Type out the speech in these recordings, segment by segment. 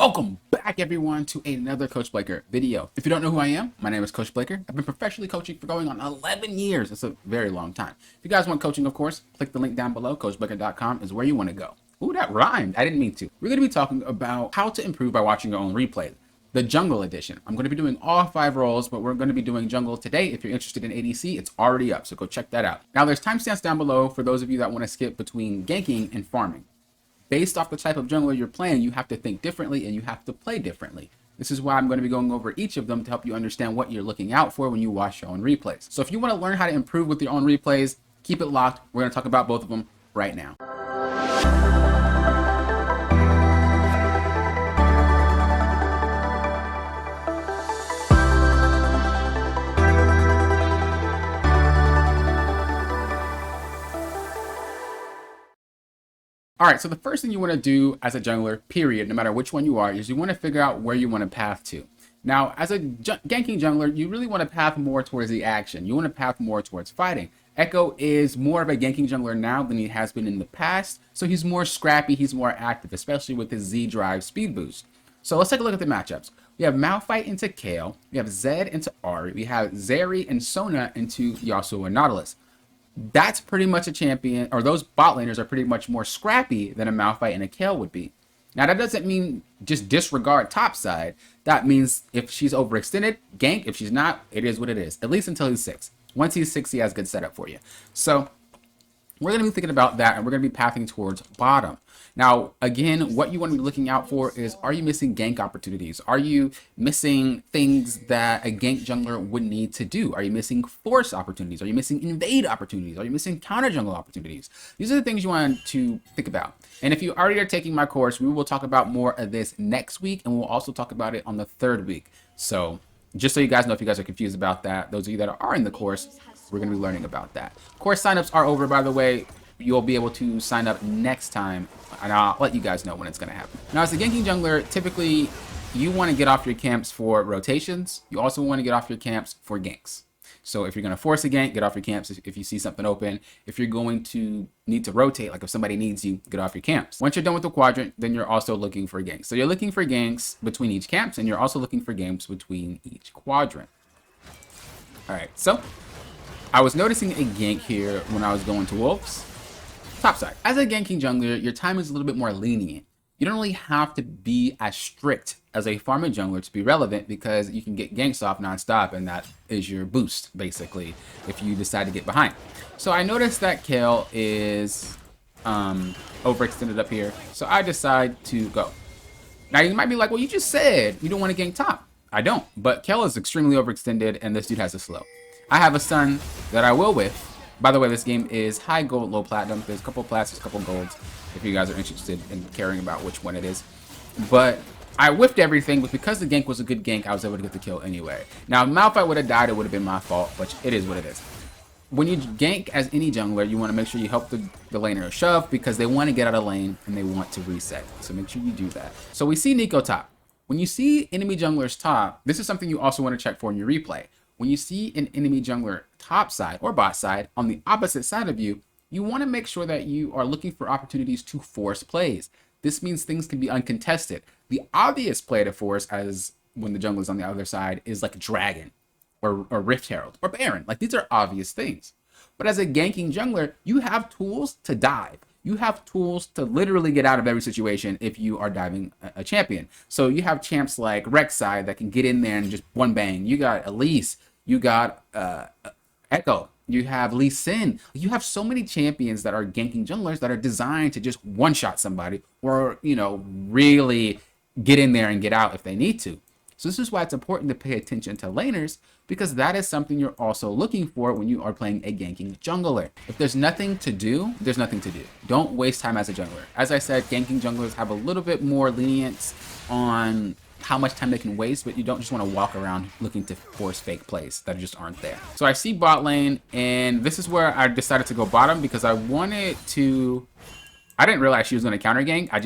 Welcome back, everyone, to another Coach Blaker video. If you don't know who I am, my name is Coach Blaker. I've been professionally coaching for going on 11 years. That's a very long time. If you guys want coaching, of course, click the link down below. CoachBlaker.com is where you want to go. Ooh, that rhymed. I didn't mean to. We're going to be talking about how to improve by watching your own replays. The Jungle Edition. I'm going to be doing all 5 roles, but we're going to be doing Jungle today. If you're interested in ADC, it's already up, so go check that out. Now, there's timestamps down below for those of you that want to skip between ganking and farming. Based off the type of jungler you're playing, you have to think differently and you have to play differently. This is why I'm going to be going over each of them to help you understand what you're looking out for when you watch your own replays. So if you want to learn how to improve with your own replays, keep it locked. We're going to talk about both of them right now. All right, so the first thing you want to do as a jungler, period, no matter which one you are, is you want to figure out where you want to path to. Now, as a ganking jungler, you really want to path more towards the action. You want to path more towards fighting. Echo is more of a ganking jungler now than he has been in the past, so he's more scrappy, he's more active, especially with his Z drive speed boost. So let's take a look at the matchups. We have Malphite into Kale, we have Zed into Ahri, we have Zeri and Sona into Yasuo and Nautilus. That's pretty much a champion, or those bot laners are pretty much more scrappy than a Malphite and a Kale would be. Now, that doesn't mean just disregard topside. That means if she's overextended, gank. If she's not, it is what it is, at least until he's 6. Once he's 6, he has good setup for you. So we're going to be thinking about that, and we're going to be pathing towards bottom. Now, again, what you want to be looking out for is, are you missing gank opportunities? Are you missing things that a gank jungler would need to do? Are you missing force opportunities? Are you missing invade opportunities? Are you missing counter jungle opportunities? These are the things you want to think about. And if you already are taking my course, we will talk about more of this next week, and we'll also talk about it on the 3rd week. So just so you guys know, if you guys are confused about that, those of you that are in the course, we're going to be learning about that. Course signups are over, by the way. You'll be able to sign up next time, and I'll let you guys know when it's going to happen. Now, as a ganking jungler, typically you want to get off your camps for rotations. You also want to get off your camps for ganks. So if you're going to force a gank, get off your camps if you see something open. If you're going to need to rotate, like if somebody needs you, get off your camps. Once you're done with the quadrant, then you're also looking for ganks. So you're looking for ganks between each camps, and you're also looking for ganks between each quadrant. All right, so I was noticing a gank here when I was going to Wolves. Topside. As a ganking jungler, your time is a little bit more lenient. You don't really have to be as strict as a farming jungler to be relevant, because you can get ganks off nonstop, and that is your boost, basically, if you decide to get behind. So I noticed that Kale is overextended up here, so I decide to go. Now, you might be like, well, you just said you don't want to gank top. I don't, but Kale is extremely overextended, and this dude has a slow. I have a stun that I will whiff. By the way, this game is high gold, low platinum. There's a couple plats, there's a couple golds, if you guys are interested in caring about which one it is. But I whiffed everything, but because the gank was a good gank, I was able to get the kill anyway. Now, if Malphite would have died, it would have been my fault, but it is what it is. When you gank as any jungler, you want to make sure you help the laner shove, because they want to get out of lane and they want to reset. So make sure you do that. So we see Nico top. When you see enemy junglers top, this is something you also want to check for in your replay. When you see an enemy jungler top side or bot side on the opposite side of you, you want to make sure that you are looking for opportunities to force plays. This means things can be uncontested. The obvious play to force, as when the jungler's on the other side, is like Dragon or Rift Herald or Baron. Like, these are obvious things. But as a ganking jungler, you have tools to dive. You have tools to literally get out of every situation if you are diving a champion. So you have champs like Rek'Sai that can get in there and just one bang. You got Elise. You got Echo, you have Lee Sin. You have so many champions that are ganking junglers that are designed to just one-shot somebody, or, you know, really get in there and get out if they need to. So this is why it's important to pay attention to laners, because that is something you're also looking for when you are playing a ganking jungler. If there's nothing to do, there's nothing to do. Don't waste time as a jungler. As I said, ganking junglers have a little bit more lenience on how much time they can waste, but you don't just want to walk around looking to force fake plays that just aren't there. So I see bot lane, and this is where I decided to go bottom, because I wanted to... I didn't realize she was going to counter gank. I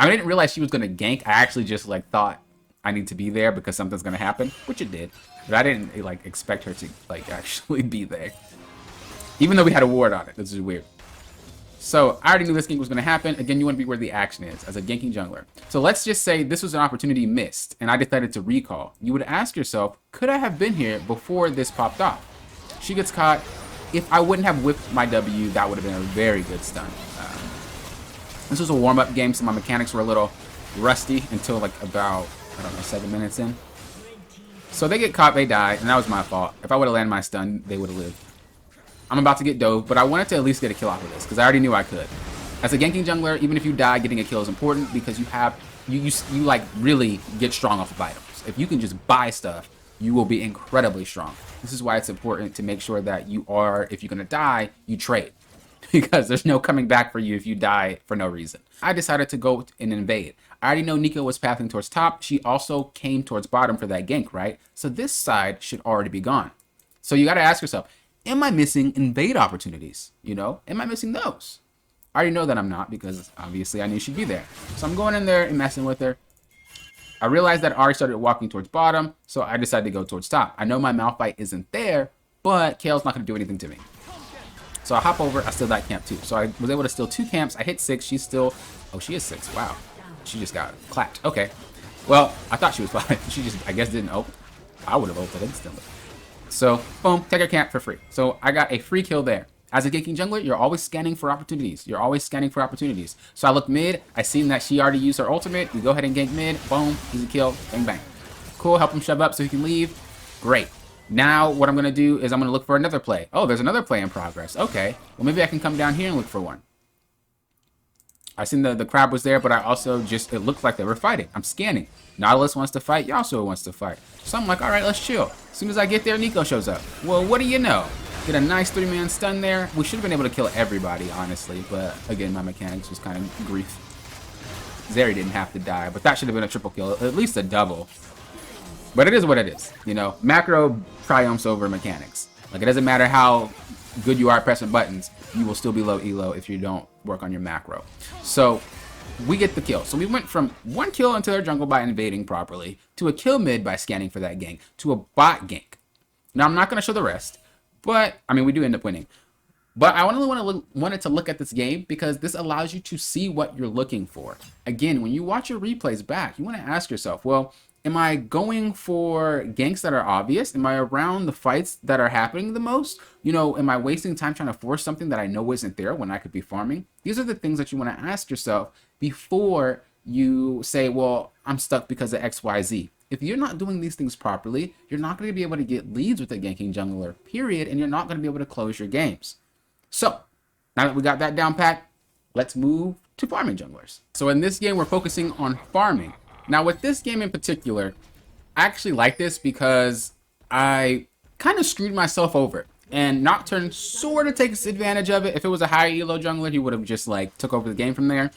didn't realize she was going to gank. I actually just like thought I need to be there because something's going to happen, which it did. But I didn't like expect her to like actually be there, even though we had a ward on it. This is weird. So I already knew this gank was going to happen. Again, you want to be where the action is as a ganking jungler. So let's just say this was an opportunity missed and I decided to recall. You would ask yourself, could I have been here before this popped off? She gets caught. If I wouldn't have whipped my W, that would have been a very good stun. This was a warm-up game, so my mechanics were a little rusty until like about, I don't know, 7 minutes in. So they get caught, they die, and that was my fault. If I would have landed my stun, they would have lived. I'm about to get dove, but I wanted to at least get a kill off of this, because I already knew I could. As a ganking jungler, even if you die, getting a kill is important, because you have, you like really get strong off of items. If you can just buy stuff, you will be incredibly strong. This is why it's important to make sure that you are, if you're going to die, you trade. Because there's no coming back for you if you die for no reason. I decided to go and invade. I already know Nico was pathing towards top. She also came towards bottom for that gank, right? So this side should already be gone. So you got to ask yourself, am I missing invade opportunities? You know, am I missing those? I already know that I'm not, because obviously I knew she'd be there. So I'm going in there and messing with her. I realized that Ari started walking towards bottom, so I decided to go towards top. I know my Malphite isn't there, but Kale's not going to do anything to me. So I hop over, I steal that camp too. So I was able to steal 2 camps. I hit 6. She's still, oh, she is 6. Wow. She just got clapped. Okay. Well, I thought she was 5. She just, I guess, didn't ult. I would have ulted instantly. So, boom, take her camp for free. So I got a free kill there. As a ganking jungler, you're always scanning for opportunities. You're always scanning for opportunities. So I look mid. I seen that she already used her ultimate. We go ahead and gank mid. Boom. Easy kill. Bang, bang. Cool. Help him shove up so he can leave. Great. Now, what I'm going to do is I'm going to look for another play. Oh, there's another play in progress. Okay. Well, maybe I can come down here and look for one. I seen the crab was there, but I also just, it looked like they were fighting. I'm scanning. Nautilus wants to fight. Yasuo wants to fight. So I'm like, all right, let's chill. As soon as I get there, Nico shows up. Well, what do you know? Get a nice 3-man stun there. We should have been able to kill everybody, honestly. But again, my mechanics was kind of grief. Zeri didn't have to die, but that should have been a triple kill, at least a double. But it is what it is, you know. Macro triumphs over mechanics. Like, it doesn't matter how good you are at pressing buttons, you will still be low elo if you don't work on your macro. So we get the kill. So we went from 1 kill into their jungle by invading properly, to a kill mid by scanning for that gank, to a bot gank. Now, I'm not going to show the rest, but, I mean, we do end up winning. But I only wanted to look at this game because this allows you to see what you're looking for. Again, when you watch your replays back, you want to ask yourself, well, am I going for ganks that are obvious? Am I around the fights that are happening the most? You know, am I wasting time trying to force something that I know isn't there when I could be farming? These are the things that you want to ask yourself before you say, well, I'm stuck because of XYZ. If you're not doing these things properly, you're not going to be able to get leads with a ganking jungler, period, and you're not going to be able to close your games. So, now that we got that down pat, let's move to farming junglers. So in this game, we're focusing on farming. Now, with this game in particular, I actually like this because I kind of screwed myself over. And Nocturne sort of takes advantage of it. If it was a high elo jungler, he would have just like took over the game from there.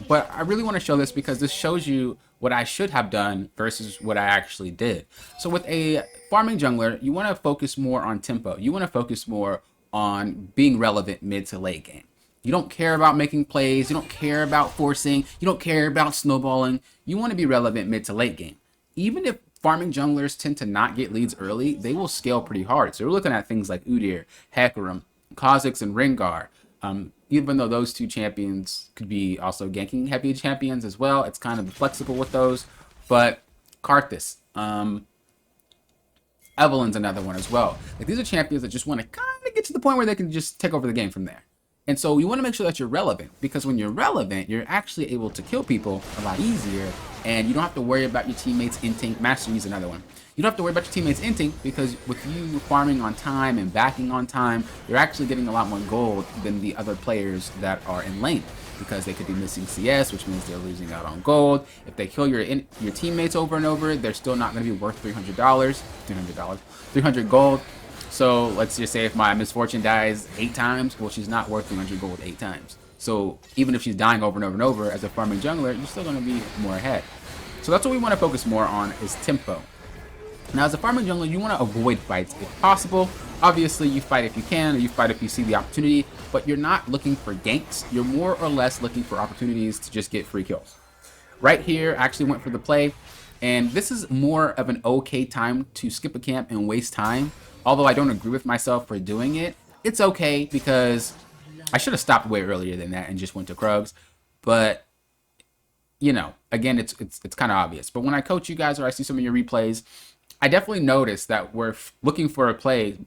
But I really want to show this because this shows you what I should have done versus what I actually did. So with a farming jungler, you want to focus more on tempo. You want to focus more on being relevant mid to late game. You don't care about making plays. You don't care about forcing. You don't care about snowballing. You want to be relevant mid to late game. Even if farming junglers tend to not get leads early, they will scale pretty hard. So we're looking at things like Udyr, Hecarim, Kha'Zix, and Rengar. Even though those 2 champions could be also ganking heavy champions as well, it's kind of flexible with those. But Karthus, Evelyn's another one as well. Like, these are champions that just want to kind of get to the point where they can just take over the game from there. And so you want to make sure that you're relevant, because when you're relevant, you're actually able to kill people a lot easier, and you don't have to worry about your teammates inting. Mastery's another one. You don't have to worry about your teammates inting, because with you farming on time and backing on time, you're actually getting a lot more gold than the other players that are in lane, because they could be missing CS, which means they're losing out on gold. If they kill your teammates over and over, they're still not going to be worth $300 gold. So let's just say if my misfortune dies 8 times, well, she's not worth 300 gold 8 times. So even if she's dying over and over and over as a farming jungler, you're still going to be more ahead. So that's what we want to focus more on, is tempo. Now, as a farming jungler, you want to avoid fights if possible. Obviously, you fight if you can, or you fight if you see the opportunity, but you're not looking for ganks. You're more or less looking for opportunities to just get free kills. Right here, I actually went for the play, and this is more of an okay time to skip a camp and waste time. Although I don't agree with myself for doing it, it's okay because I should have stopped way earlier than that and just went to Krugs. But, you know, again, it's kind of obvious. But when I coach you guys or I see some of your replays, I definitely notice that we're looking for a play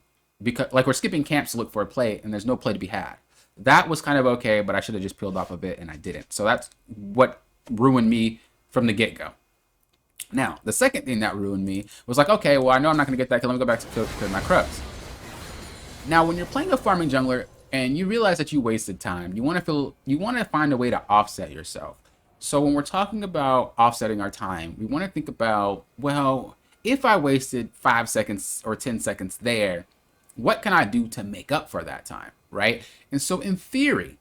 because, like, we're skipping camps to look for a play and there's no play to be had. That was kind of okay, but I should have just peeled off a bit and I didn't. So that's what ruined me from the get-go. Now, the second thing that ruined me was like, okay, well, I know I'm not going to get that kill. Let me go back to my Krugs. Now, when you're playing a farming jungler and you realize that you wasted time, you want to find a way to offset yourself. So when we're talking about offsetting our time, we want to think about, well, if I wasted 5 seconds or 10 seconds there, what can I do to make up for that time, right? And so in theory,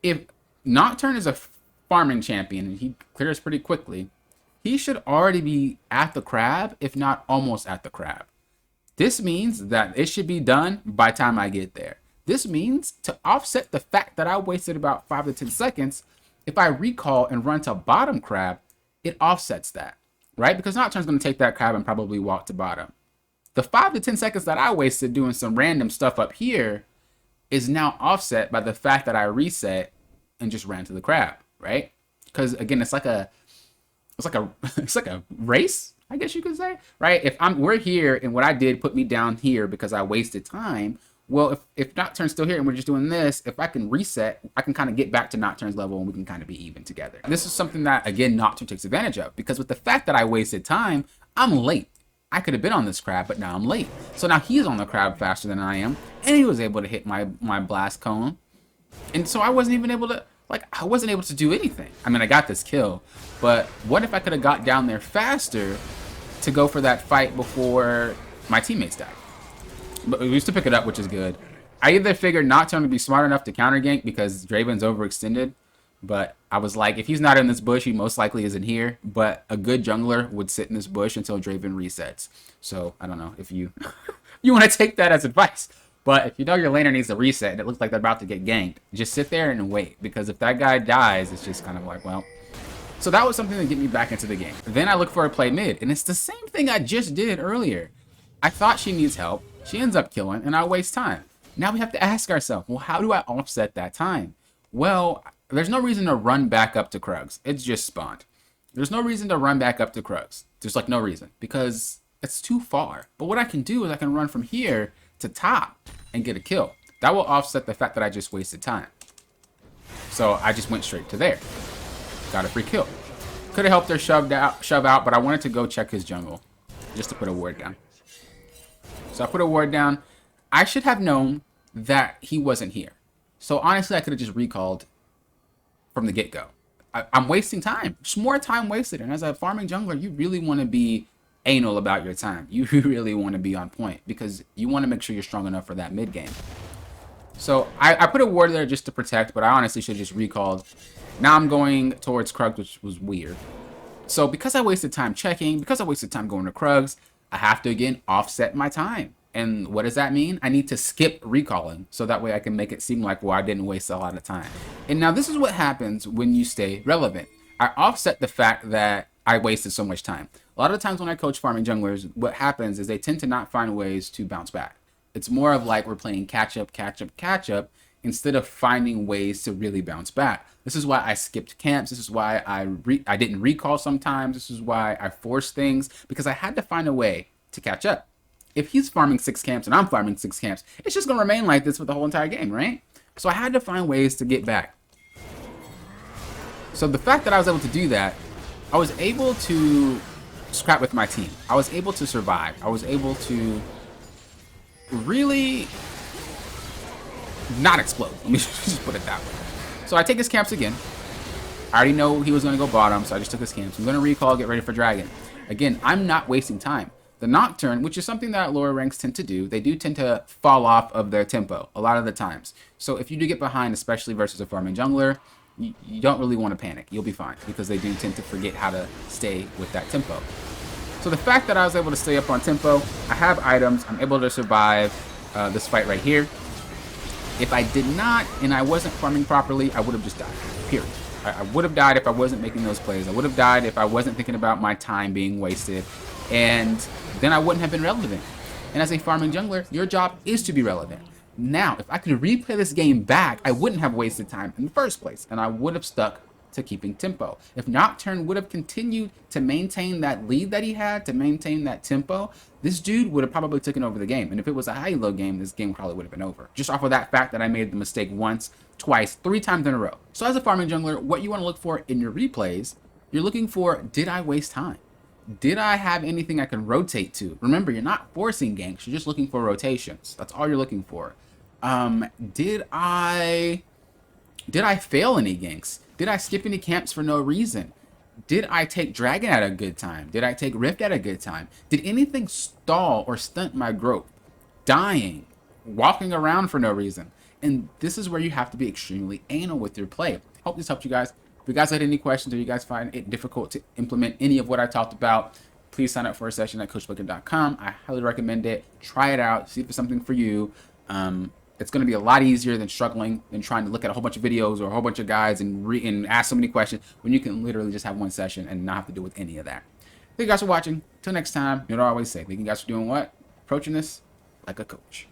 if Nocturne is a farming champion and he clears pretty quickly, he should already be at the crab, if not almost at the crab. This means that it should be done by the time I get there. This means to offset the fact that I wasted about 5 to 10 seconds, if I recall and run to bottom crab, it offsets that, right? Because Nocturne's going to take that crab and probably walk to bottom. The 5 to 10 seconds that I wasted doing some random stuff up here is now offset by the fact that I reset and just ran to the crab, right? Because again, it's like a race, I guess you could say, right? If we're here and what I did put me down here because I wasted time. Well, if Nocturne's still here and we're just doing this, if I can reset, I can kind of get back to Nocturne's level and we can kind of be even together. And this is something that, again, Nocturne takes advantage of, because with the fact that I wasted time, I'm late. I could have been on this crab, but now I'm late. So now he's on the crab faster than I am, and he was able to hit my blast cone. And so I wasn't even able to, I wasn't able to do anything. I mean, I got this kill, but what if I could have got down there faster to go for that fight before my teammates died? But we used to pick it up, which is good. I either figured Nocturne would be smart enough to counter gank because Draven's overextended, but I was like, if he's not in this bush, he most likely isn't here. But a good jungler would sit in this bush until Draven resets. So I don't know if you you want to take that as advice. But if you know your laner needs a reset and it looks like they're about to get ganked, just sit there and wait, because if that guy dies, it's just kind of like, well. So that was something to get me back into the game. Then I look for a play mid, and it's the same thing I just did earlier. I thought she needs help. She ends up killing, and I waste time. Now we have to ask ourselves, well, how do I offset that time? Well, there's no reason to run back up to Krugs. It's just spawned. There's no reason to run back up to Krugs. There's like no reason, because it's too far. But what I can do is I can run from here to top and get a kill. That will offset the fact that I just wasted time. So I just went straight to there. Got a free kill. Could have helped her shove out, but I wanted to go check his jungle just to put a ward down. So I put a ward down. I should have known that he wasn't here. So honestly, I could have just recalled from the get-go. I'm wasting time. Just more time wasted. And as a farming jungler, you really want to be anal about your time. You really want to be on point, because you want to make sure you're strong enough for that mid game. So I put a ward there just to protect, but I honestly should have just recalled. Now I'm going towards Krugs, which was weird. So because I wasted time checking, because I wasted time going to Krugs, I have to, again, offset my time. And what does that mean? I need to skip recalling, so that way I can make it seem like, well, I didn't waste a lot of time. And now this is what happens when you stay relevant. I offset the fact that I wasted so much time. A lot of times when I coach farming junglers, what happens is they tend to not find ways to bounce back. It's more of like we're playing catch up, instead of finding ways to really bounce back. This is why I skipped camps. This is why I didn't recall sometimes. This is why I forced things, because I had to find a way to catch up. If he's farming 6 camps and I'm farming 6 camps, it's just going to remain like this for the whole entire game, right? So I had to find ways to get back. So the fact that I was able to do that, I was able to scrap with my team. I was able to survive. I was able to really not explode. Let me just put it that way. So I take his camps again. I already know he was going to go bottom, so I just took his camps. I'm going to recall, get ready for dragon. Again, I'm not wasting time. The Nocturne, which is something that lower ranks tend to do, they do tend to fall off of their tempo a lot of the times. So if you do get behind, especially versus a farming jungler, you don't really want to panic. You'll be fine, because they do tend to forget how to stay with that tempo. So the fact that I was able to stay up on tempo, I have items, I'm able to survive this fight right here. If I did not, and I wasn't farming properly, I would have just died, period. I would have died if I wasn't making those plays. I would have died if I wasn't thinking about my time being wasted. And then I wouldn't have been relevant. And as a farming jungler, your job is to be relevant. Now, if I could replay this game back, I wouldn't have wasted time in the first place, and I would have stuck to keeping tempo. If Nocturne would have continued to maintain that lead that he had, to maintain that tempo, this dude would have probably taken over the game. And if it was a high-low game, this game probably would have been over. Just off of that fact that I made the mistake once, twice, 3 times in a row. So as a farming jungler, what you want to look for in your replays, you're looking for, did I waste time? Did I have anything I can rotate to? Remember, you're not forcing ganks. You're just looking for rotations. That's all you're looking for. Did I fail any ganks? Did I skip any camps for no reason? Did I take Dragon at a good time? Did I take Rift at a good time? Did anything stall or stunt my growth? Dying, walking around for no reason. And this is where you have to be extremely anal with your play. Hope this helped you guys. If you guys had any questions or you guys find it difficult to implement any of what I talked about, please sign up for a session at coachbooker.com. I highly recommend it. Try it out. See if it's something for you. It's going to be a lot easier than struggling and trying to look at a whole bunch of videos or a whole bunch of guides and ask so many questions when you can literally just have one session and not have to deal with any of that. Thank you guys for watching. Till next time, you know what I always say. Thank you guys for doing what? Approaching this like a coach.